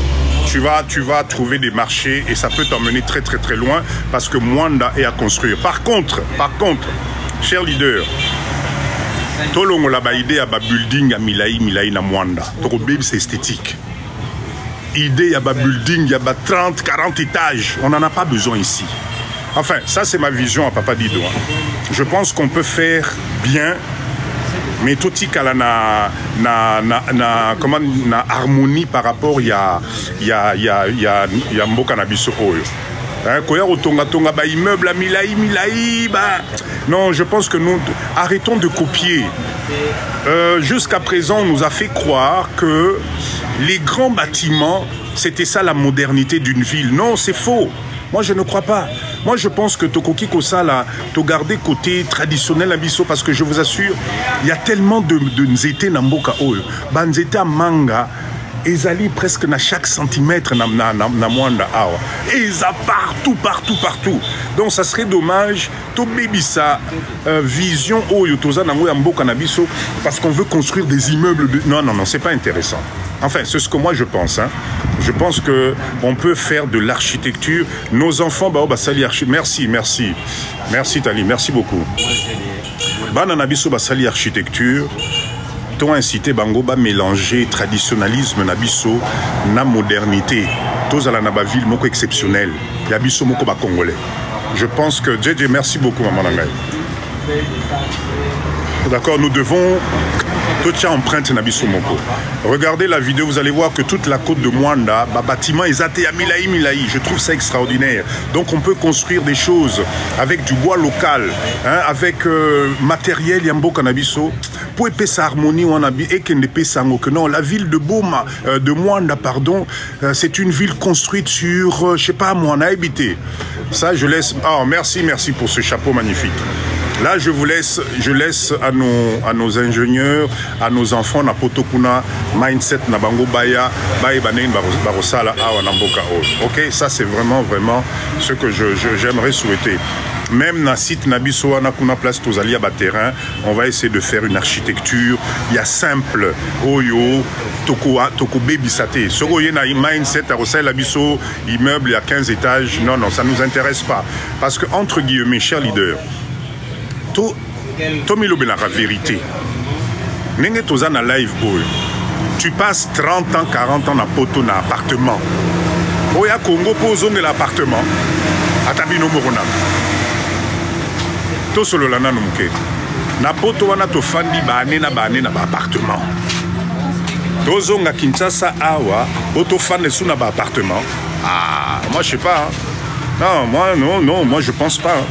Tu vas trouver des marchés et ça peut t'emmener très loin parce que Mwanda est à construire. Par contre, cher leader, Tolongo la ba idée à ba building à Milaï na Mwanda. Toko baby c'est esthétique. Idée à ba building à ba 30, 40 étages. On n'en a pas besoin ici. Enfin, ça c'est ma vision à Papa Dido. Je pense qu'on peut faire bien, mais tout kala na harmonie par rapport ya mboka na biso oyo. Koya tonga ba immeuble à Milaï ba. Non, je pense que nous arrêtons de copier. Jusqu'à présent, on nous a fait croire que les grands bâtiments, c'était ça la modernité d'une ville. Non, c'est faux. Moi, je ne crois pas. Moi, je pense que Tokoki Kosala, to garder côté traditionnel à Bisso, parce que je vous assure, il y a tellement de nzete na mboka oyo. Ba nzete a manga, ezali presque na chaque centimètre na Mwanda awa. Et ils a partout. Donc, ça serait dommage, to bebisa vision oyo toza na ngoya mboka na Bisso, parce qu'on veut construire des immeubles. Non, c'est pas intéressant. Enfin, c'est ce que moi je pense. Hein. Je pense qu'on peut faire de l'architecture. Nos enfants, bah, sali architecture. Merci Tali, merci beaucoup. Bananabiso basali architecture. T'ont incité Bango ba mélanger traditionnalisme nabiso na modernité. Tous à la nabaville moko exceptionnel. Yabiso moko ba congolais. Je pense que JJ, merci beaucoup maman Nangai. D'accord, nous devons tout ça empreinte Nabiso Moko. Regardez la vidéo, vous allez voir que toute la côte de Mwanda, bâtiment est athée à Milaï. Je trouve ça extraordinaire. Donc on peut construire des choses avec du bois local, hein, avec matériel Yambo Kanabiso. Pour épaisser sa harmonie, on a et qu'il ne que non, la ville de Boma, de Mwanda, pardon, c'est une ville construite sur, je sais pas, moi, on a habité. Ça, je laisse. Oh, merci pour ce chapeau magnifique. Là, je laisse à nos ingénieurs, à nos enfants, na potokuna, mindset, na bango baya, barosala, awa na mboka o. Ok, ça c'est vraiment ce que j'aimerais souhaiter. Même na site nabiso na kuna place tozalia ba terrain, on va essayer de faire une architecture, il y a simple, oyo, toko baby saté. Soko yena mindset, arosala biso, immeuble, il y a 15 étages. Non, ça nous intéresse pas. Parce que, entre guillemets, chers leaders, Tomilobe la vérité. Nenge toza na live boy. Tu passes 30 ans, 40 ans na poto na appartement. Oya Congo pozo de l'appartement. Atabino morona. To solo lana numke. Na poto wana to fandi bane na appartement. Tozo nga Kinshasa awa, poto fande sous na ba appartement. Ah, moi je sais pas. Hein. Non, moi je pense pas. Hein.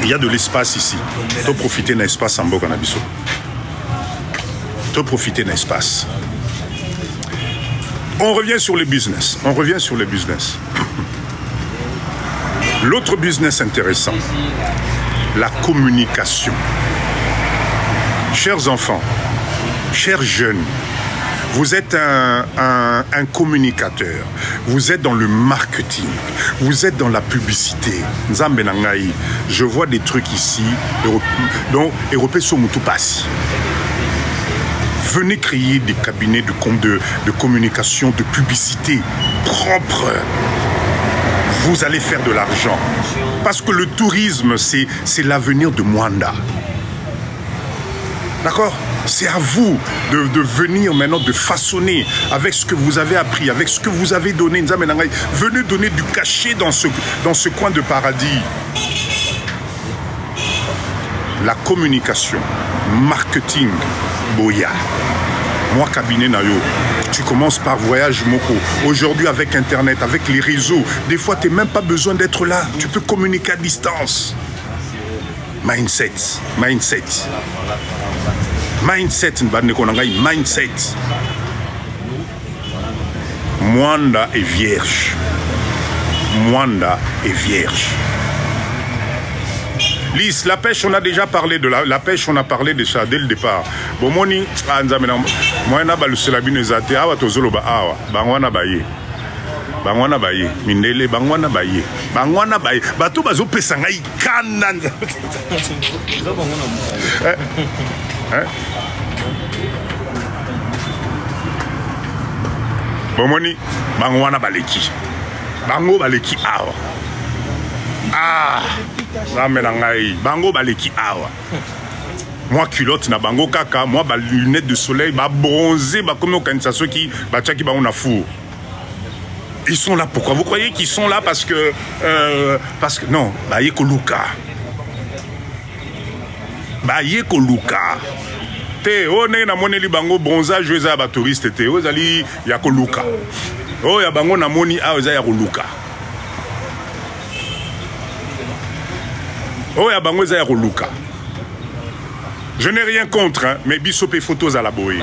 Il y a de l'espace ici. Tu peux profiter d'un espace en Boka Nabiso. Tu peux profiter d'un espace. On revient sur les business. L'autre business intéressant, la communication. Chers enfants, chers jeunes, vous êtes un communicateur, vous êtes dans le marketing, vous êtes dans la publicité. Je vois des trucs ici, donc Européens sont Moutoupas. Venez créer des cabinets de communication, de publicité propres. Vous allez faire de l'argent. Parce que le tourisme, c'est l'avenir de Mwanda. D'accord? C'est à vous de venir maintenant, de façonner avec ce que vous avez appris, avec ce que vous avez donné. Venez donner du cachet dans ce coin de paradis. La communication, marketing, boya. Moi, cabinet Nayo, tu commences par Voyage Moko. Aujourd'hui, avec Internet, avec les réseaux, des fois, tu n'as même pas besoin d'être là. Tu peux communiquer à distance. Mindset. Mwanda est vierge. Lise, la pêche, on a déjà parlé de la pêche, on a parlé de ça dès le départ. Bon, moni, moi, na baluselabine zate, awa tozolo ba awa, bangwana baye. Bangwana baye, mindele, bangwana baye. Bato bazo pesanga ikanda. Bon, moni, bangwana baleki. Bango baleki awa. Ah, bango baleki awa. Moi culotte na bango kaka, moi ba lunettes de soleil, ba bronzé, ba comme au ceux qui ba tchaki ba on a four. Ils sont là pourquoi? Vous croyez qu'ils sont là parce que non, ba yeko luka. Ba yeko luka. Te o ne na moneli bango bronzage eza ba touriste te o zali ya ko luka. Oh ya bango na moni a eza ya ko luka. Oh ya bango eza ya ko luka. Je n'ai rien contre, hein, mais Bissopé photos à la boé.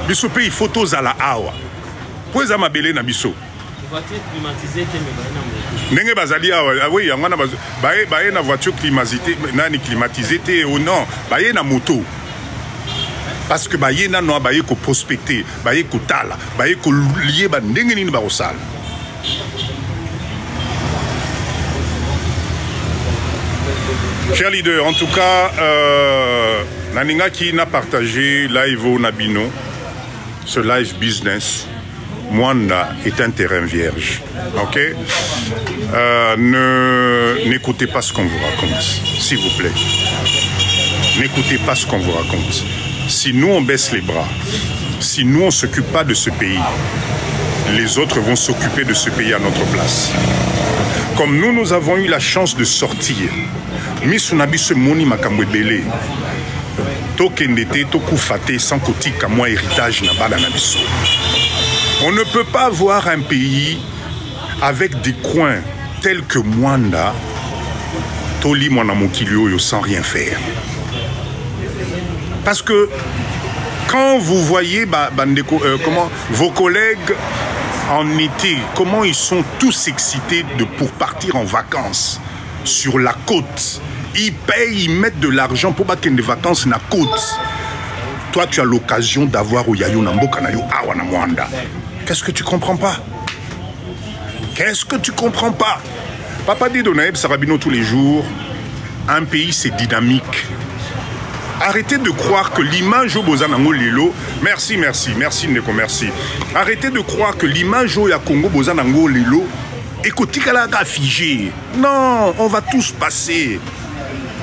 Bissopé photos à la awa. Pourquoi ça m'a belé na bisso? N'enge bazali awa, oui, y'a ngana bazo. Baé na voiture climatisée, nani climatisée ou non, baé na moto. Parce que baé na no baé ko prospecter, baé ko tala, baé ko lié ba n'enge ni ba osal. Chers leaders, en tout cas, Naninga qui n'a partagé live au Nabino, ce live business, Mwanda est un terrain vierge. Ok? N'écoutez pas ce qu'on vous raconte, s'il vous plaît. N'écoutez pas ce qu'on vous raconte. Si nous on baisse les bras, si nous on ne s'occupe pas de ce pays, les autres vont s'occuper de ce pays à notre place. Comme nous avons eu la chance de sortir, Misunabi se moni makambo belé. Tokendete tokufate sans kotika moi héritage na bala na biso. On ne peut pas avoir un pays avec des coins tels que Mwanda, Toli Mwanamokilio sans rien faire. Parce que quand vous voyez comment vos collègues en été, comment ils sont tous excités pour partir en vacances sur la côte. Ils payent, ils mettent de l'argent pour battre des vacances na côte. Toi, tu as l'occasion d'avoir au Yayo Nambo Kanayo Awana Mwanda. Qu'est-ce que tu comprends pas? Qu'est-ce que tu comprends pas? Papa dit Donaïb Sarabino tous les jours, un pays c'est dynamique. Arrêtez de croire que l'image au Bozanango Lilo, merci Ndeko, merci. Arrêtez de croire que l'image au Congo Bozanango Lilo est kotikalaga figé. Non, on va tous passer.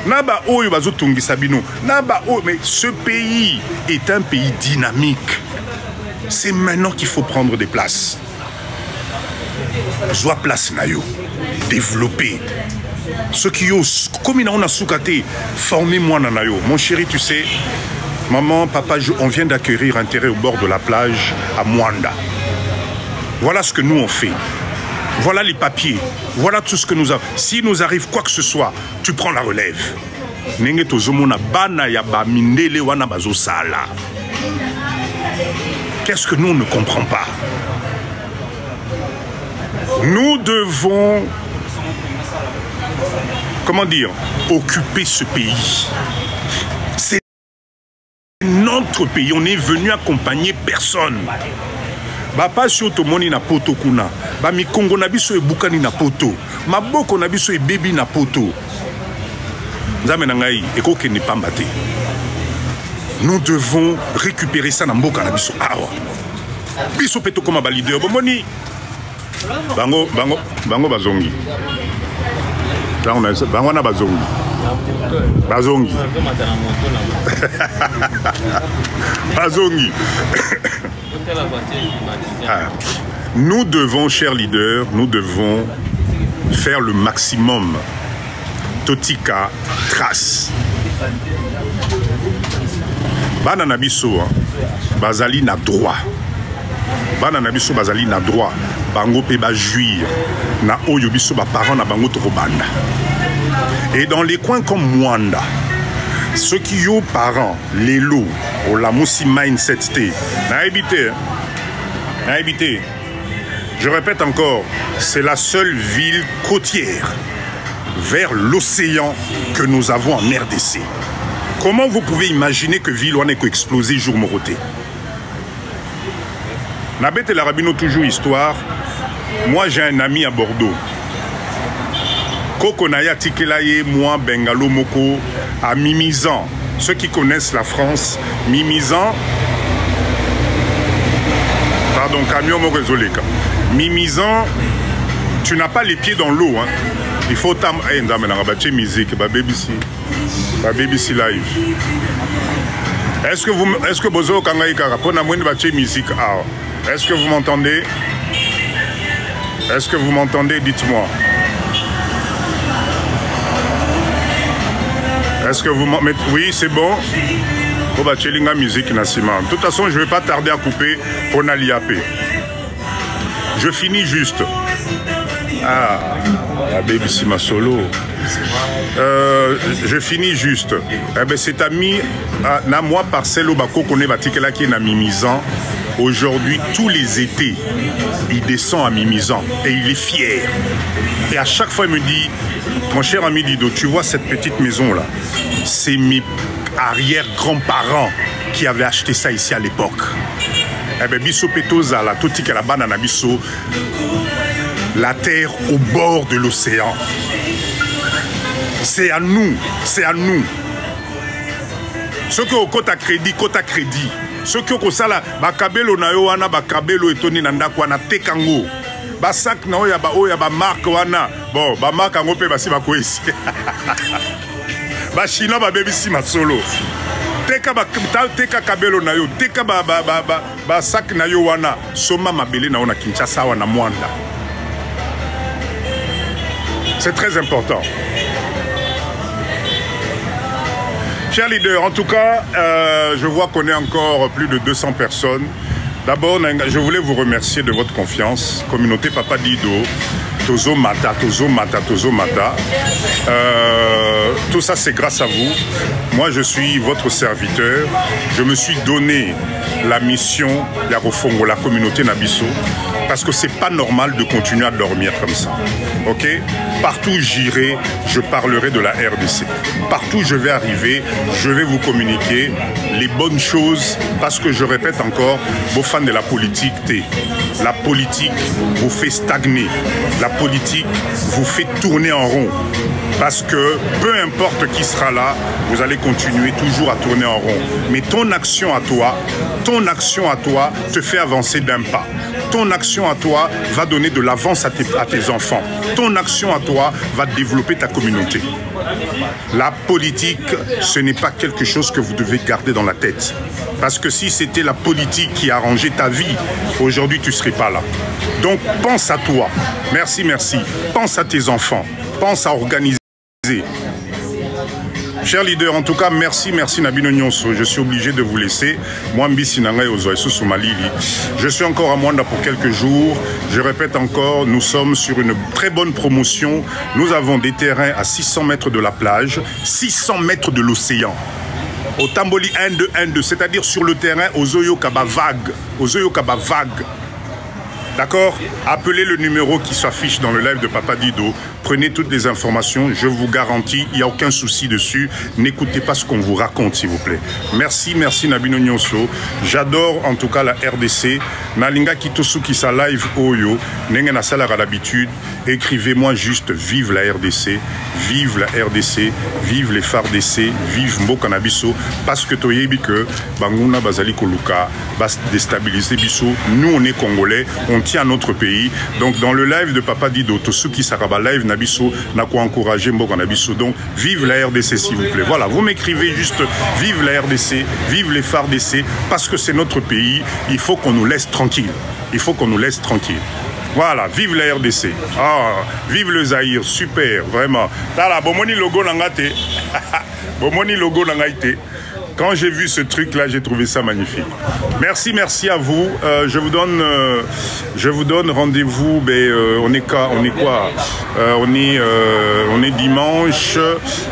Naba Oyo Bazotungi Sabino. Naba Oyo, mais ce pays est un pays dynamique. C'est maintenant qu'il faut prendre des places. Zoa place Nayo. Développer. Ceux qui ont, comme on a soukaté, formez-moi Nanayo. Mon chéri, tu sais, maman, papa, on vient d'acquérir un terrain au bord de la plage à Mwanda. Voilà ce que nous on fait. Voilà les papiers. Voilà tout ce que nous avons. S'il nous arrive quoi que ce soit, tu prends la relève. Qu'est-ce que nous on ne comprend pas? Nous devons, comment dire, occuper ce pays. C'est notre pays. On est venu accompagner personne. Bapa si otomoni na poto kuna. Ba mi Kongo na biso e bukani na poto. Maboko na biso e bebi na poto. Nzambe na ngai ekoke ne pambate. Nous devons récupérer ça na mboka na biso awa. Biso peto koma ba leader bomoni. Bango bazongi. Bango na bazongi. Bazongi. Bazongi. Nous devons, chers leaders, nous devons faire le maximum. Totika, trace. Bana nabiso, bazali na droit. Bana nabiso bazali na droit. Bango pe ba juir. Na oyo biso ba parents na bango torobanda. Et dans les coins comme Mwanda, ceux qui ont parents, les lots, au Lamoussi Mindset T, n'a habité. Je répète encore, c'est la seule ville côtière vers l'océan que nous avons en RDC. Comment vous pouvez imaginer que ville on est explosé jour moroté? Nabet et l'Arabino toujours histoire. Moi j'ai un ami à Bordeaux. Kokonaya Tikelaye, moi, Bengalo Moko, à Mimizan. Ceux qui connaissent la France, Mimizan. Pardon, camion Morezoleka. Mimizan, tu n'as pas les pieds dans l'eau. Hein. Il faut que musique, BBC Live. Est-ce que Bozo Kangaï Karapon a moins de musique? Est-ce que vous m'entendez? Est-ce que vous m'entendez? Dites-moi. Est-ce que vous m'entendez? Oui, c'est bon. Oh bah Tchelinga musique Nassima. De toute façon, je ne vais pas tarder à couper pour l'IAP. Je finis juste. Ah, la BBC ma solo. Je finis juste. Eh ben, cet ami, na moi, Parcelo Bako, qu'on est bâti qui est na Mimizan. Aujourd'hui, tous les étés, il descend à Mimizan et il est fier. Et à chaque fois, il me dit, mon cher ami Dido, tu vois cette petite maison-là, c'est mes arrière-grands-parents qui avaient acheté ça ici à l'époque. Eh bien, Bisso Petoza, la Toti Kalabana Nabiso, la terre au bord de l'océan. C'est à nous, c'est à nous. Ceux qui ont côte à crédit, ceux qui ont ça là, bakabelo na yo wana, bakabelo etoni na ndako wana tekango. Basak na oya ba marque wana. Bon, ba marque ango pe basi bakwesi. Ba China ba baby si masolo. Teka kabelo na yo, teka ba sak na yo wana, soma mabele na ona Kinshasa wana Mwanda. C'est très important. Chers leaders, en tout cas, je vois qu'on est encore plus de 200 personnes. D'abord, je voulais vous remercier de votre confiance. Communauté Papa Dido, Tozo Mata. Tout ça, c'est grâce à vous. Moi, je suis votre serviteur. Je me suis donné la mission de la communauté Nabiso. Parce que c'est pas normal de continuer à dormir comme ça. Ok? Partout où j'irai, je parlerai de la RDC. Partout où je vais arriver, je vais vous communiquer les bonnes choses. Parce que je répète encore, vos fans de la politique, la politique vous fait stagner. La politique vous fait tourner en rond. Parce que peu importe qui sera là, vous allez continuer toujours à tourner en rond. Mais ton action à toi te fait avancer d'un pas. Ton action à toi va donner de l'avance à tes enfants. Ton action à toi va développer ta communauté. La politique, ce n'est pas quelque chose que vous devez garder dans la tête. Parce que si c'était la politique qui arrangeait ta vie, aujourd'hui tu ne serais pas là. Donc pense à toi. Merci, merci. Pense à tes enfants. Pense à organiser. Chers leaders, en tout cas, merci Nabino Nyonso. Je suis obligé de vous laisser. Moi, Mbissinanga Ozoesu Soumalili. Je suis encore à Mwanda pour quelques jours. Je répète encore, nous sommes sur une très bonne promotion. Nous avons des terrains à 600 mètres de la plage, 600 mètres de l'océan. Au Tamboli 1-2, c'est-à-dire sur le terrain aux Oyo Kaba vague. Aux Oyo Kaba vague. D'accord? Appelez le numéro qui s'affiche dans le live de Papa Dido. Prenez toutes les informations, je vous garantis, il n'y a aucun souci dessus. N'écoutez pas ce qu'on vous raconte, s'il vous plaît. Merci Nabino Nyonso. J'adore en tout cas la RDC. Nalinga Kitosu qui sa live Oyo. Nengen a salara l'habitude. Écrivez-moi juste vive la RDC, vive la RDC, vive les FARDC, vive Mboka Nabiso. Parce que toyebi que Banguna Bazali Koluka va déstabiliser Biso. Nous on est Congolais, on tient notre pays. Donc dans le live de Papa Dido, Tosuki Saraba live Nabiso, n'a quoi encourager Mboka Nabiso. Donc vive la RDC s'il vous plaît. Voilà, vous m'écrivez juste vive la RDC, vive les FARDC, parce que c'est notre pays. Il faut qu'on nous laisse tranquille. Il faut qu'on nous laisse tranquille. Voilà, vive la RDC. Ah, vive le Zaïre, super, vraiment. Tala, bomoni logo nangate. Bomoni logo nangate. Quand j'ai vu ce truc-là, j'ai trouvé ça magnifique. Merci à vous. Je vous donne rendez-vous. On est quoi? On est dimanche.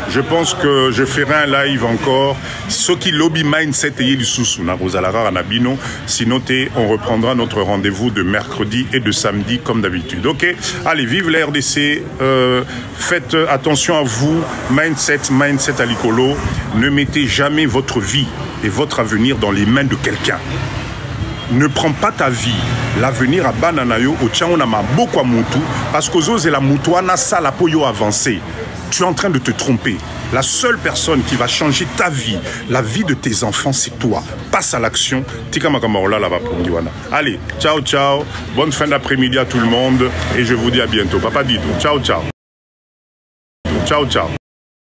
Je pense que je ferai un live encore. Ce qui lobby mindset et du sous na Rosalara Nabino. Sinon, on reprendra notre rendez-vous de mercredi et de samedi comme d'habitude. Ok? Allez, vive la RDC. Faites attention à vous. Mindset à l'icolo. Ne mettez jamais votre vie et votre avenir dans les mains de quelqu'un. Ne prends pas ta vie, l'avenir à Bananayo, au Tchaona Maboko à Moutou, parce qu'aux autres et la Moutouana, ça la poyo avancé. Tu es en train de te tromper. La seule personne qui va changer ta vie, la vie de tes enfants, c'est toi. Passe à l'action. Allez, ciao. Bonne fin d'après-midi à tout le monde et je vous dis à bientôt. Papa Dido, ciao. Ciao, ciao.